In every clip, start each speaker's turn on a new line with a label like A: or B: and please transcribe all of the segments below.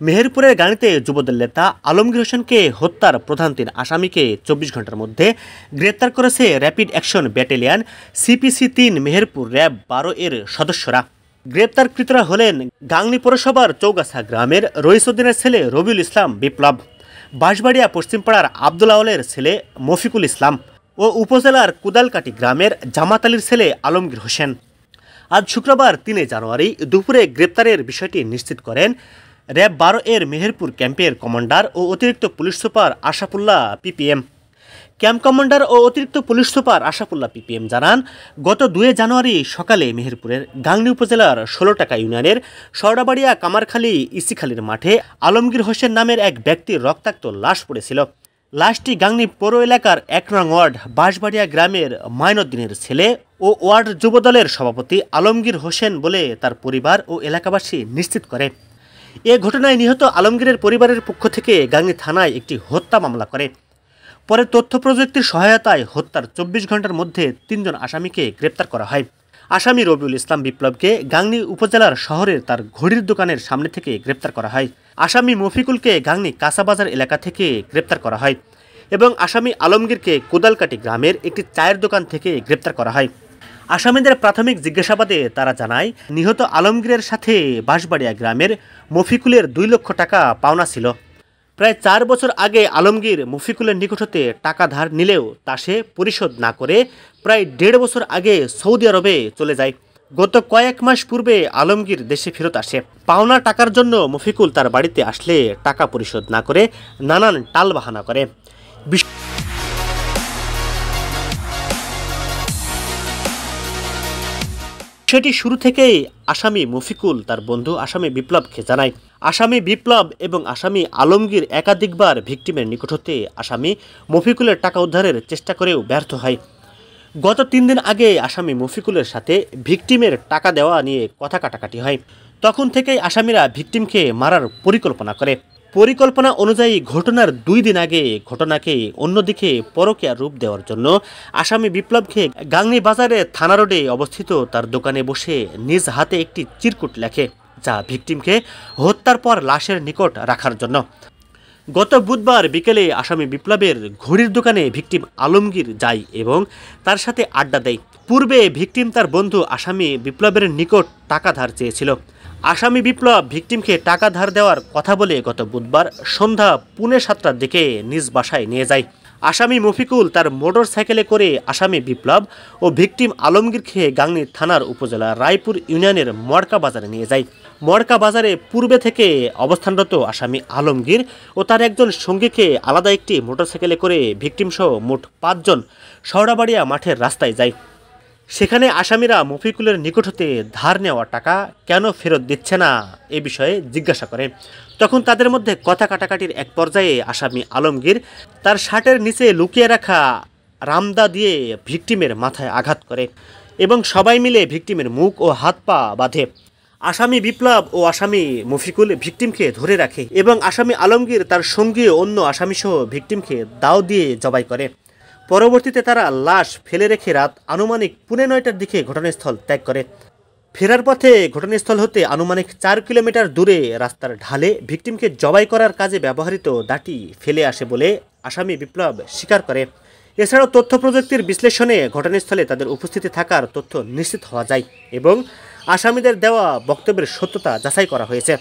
A: মেহেরপুরের গাড়িতে যুবদল নেতা আলমগীর হোসেনকে হত্যার প্রধান তিন আসামিকে ২৪ ঘন্টার মধ্যে গ্রেপ্তার করেছে rapid action battalion CPC-3 Meherpur RAB ১২ এর সদস্যরা। গ্রেপ্তারকৃতরা হলেন গাংনী পৌরসভার চৌগাছা গ্রামের রইসউদ্দিনের ছেলে রবিউল ইসলাম বিপ্লব, বাঁশবাড়িয়া পশ্চিমপাড়ার আব্দুল আওয়ালের ছেলে মফিকুল ইসলাম ও উপজেলার কুদালকাটি গ্রামের জামাত আলীর ছেলে আলমগীর হোসেন। আজ শুক্রবার ৩ জানুয়ারি দুপুরে গ্রেপ্তারের বিষয়টি নিশ্চিত করেন র্যাব ১২ এর মেহেরপুর ক্যাম্পের কমান্ডার ও অতিরিক্ত police super Ashrafullah PPM। Camp commander ও অতিরিক্ত পুলিশ সুপার আশরাফুল্লাহ PPM জানান, গত ২ জানুয়ারি সকালে মেহেরপুরের গাংনী উপজেলার ১৬ টাকা ইউনিয়নের সরডাবাড়িয়া কামারখালী ইসিখালীর মাঠে আলমগীর হোসেন নামের এক ব্যক্তির রক্তাক্ত লাশ পড়েছিল। লাশটি গাংনী পৌর এলাকার ১ নং ওয়ার্ড বাঁশবাড়িয়া গ্রামের মাইনুদ্দিনের ছেলে ও ওয়ার্ড যুবদলের সভাপতি আলমগীর হোসেন বলে তার পরিবার ও এলাকাবাসী নিশ্চিত করে। এ ঘটনায় নিহত আলমগীরের পরিবারের পক্ষ থেকে গাংনী থানায় একটি হত্যা মামলা করে। পরে তথ্য প্রযুক্তির সহায়তায় হত্যার ২৪ ঘন্টার মধ্যে ৩ জন আসামিকে গ্রেপ্তার করা হয়। আসামি রবিউল ইসলাম বিপ্লবকে গাংনী উপজেলার শহরের তার ঘড়ির দোকানের সামনে থেকে গ্রেপ্তার করা হয়। আসামি মফিকুলকে গাংনী কাঁচাবাজার এলাকা থেকে গ্রেপ্তার করা হয় এবং আসামি আলমগীরকে কোদালকাটি গ্রামের একটি চায়ের দোকান থেকে গ্রেপ্তার করা হয়। আসামিদের প্রাথমিক জিজ্ঞাসাবাদে তারা জানায়, নিহত আলমগীরের সাথে বাঁশবাড়িয়া গ্রামের মফিকুলের ২ লক্ষ টাকা পাওনা ছিল। প্রায় ৪ বছর আগে আলমগীর মফিকুলের নিকট হতে টাকা ধার নিলেও তা সে পরিশোধ না করে প্রায় ১.৫ বছর আগে সৌদি আরবে চলে যায়। গত কয়েক মাস পূর্বে আলমগীর দেশে ফেরত আসে। পাওনা টাকার জন্য মফিকুল তার বাড়িতে আসলে টাকা পরিশোধ না করে নানান টালবাহানা করে। সেটি শুরু থেকেই আসামি মফিকুল তার বন্ধু আসামি বিপ্লবকে জানায়। আসামি বিপ্লব এবং আসামি আলমগীর একাধিকবার ভিকটিমের নিকট হতে আসামি মফিকুলের টাকা উদ্ধারের চেষ্টা করেও ব্যর্থ হয়। গত ৩ দিন আগে আসামি মফিকুলের সাথে ভিকটিমের টাকা দেওয়া নিয়ে কথা কাটাকাটি হয়। তখন থেকেই আসামিরা ভিকটিমকে মারার পরিকল্পনা করে। পরিকল্পনা অনুযায়ী ঘটনার ২ দিন আগে ঘটনাকে অন্যদিকে পরকীয়া রূপ দেওয়ার জন্য আসামি বিপ্লবকে গাংনী বাজারে থানা রোডে অবস্থিত তার দোকানে বসে নিজ হাতে একটি চিরকুট লেখে, যা ভিকটিমকে হত্যার পর লাশের নিকট রাখার জন্য। গত বুধবার বিকেলে আসামি বিপ্লবের ঘড়ির দোকানে ভিকটিম আলমগীর যায় এবং তার সাথে আড্ডা দেয়। পূর্বে ভিকটিম তার বন্ধু আসামি বিপ্লবের নিকট টাকা ধার চেয়েছিল। আসামি বিপ্লব ভিকটিমকে টাকা ধার দেওয়ার কথা বলে গত বুধবার সন্ধ্যা 7:45টার দিকে নিজ বাসায় নিয়ে যায়। আসামি মফিকুল তার মোটর সাইকেলে করে আসামি বিপ্লব ও ভিকটিম আলমগীরকে গাংনী থানার উপজেলা রায়পুর ইউনিয়নের মড়কা বাজারে নিয়ে যায়। মড়কা বাজারে পূর্বে থেকে অবস্থানরত আসামি আলমগীর ও তার একজন সঙ্গীকে আলাদা একটি মোটরসাইকেলে করে ভিকটিম সহ মোট ৫ জন সরডাবাড়িয়া মাঠের রাস্তায় যায়। সেখানে আসামিরা মফিকুলের নিকট হতে ধার নেওয়া টাকা কেন ফেরত দিচ্ছে না এ বিষয়ে জিজ্ঞাসা করে। তখন তাদের মধ্যে কথা কাটাকাটির এক পর্যায়ে আসামি আলমগীর তার শার্টের নিচে লুকিয়ে রাখা রামদা দিয়ে ভিকটিমের মাথায় আঘাত করে এবং সবাই মিলে ভিকটিমের মুখ ও হাত পা বাঁধে। আসামি বিপ্লব ও আসামি মফিকুল ভিকটিমকে ধরে রাখে এবং আসামি আলমগীর তার সঙ্গী অন্য আসামিসহ ভিকটিমকে দাও দিয়ে জবাই করে। পরবর্তীতে তারা লাশ ফেলে রেখে রাত আনুমানিক 9:30টার দিকে ঘটনাস্থল ত্যাগ করে। ফেরার পথে ঘটনাস্থল হতে আনুমানিক ৪ কিলোমিটার দূরে রাস্তার ঢালে ভিকটিমকে জবাই করার কাজে ব্যবহৃত দাঁটি ফেলে আসে বলে আসামি বিপ্লব স্বীকার করে। এছাড়াও তথ্য প্রযুক্তির বিশ্লেষণে ঘটনাস্থলে তাদের উপস্থিতি থাকার তথ্য নিশ্চিত হওয়া যায় এবং আসামিদের দেওয়া বক্তব্যের সত্যতা যাচাই করা হয়েছে।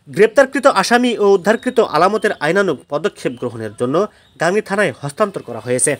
A: গ্রেপ্তারকৃত আসামি ও উদ্ধারকৃত আলামতের আইনানুগ পদক্ষেপ গ্রহণের জন্য গাংনী থানায় হস্তান্তর করা হয়েছে।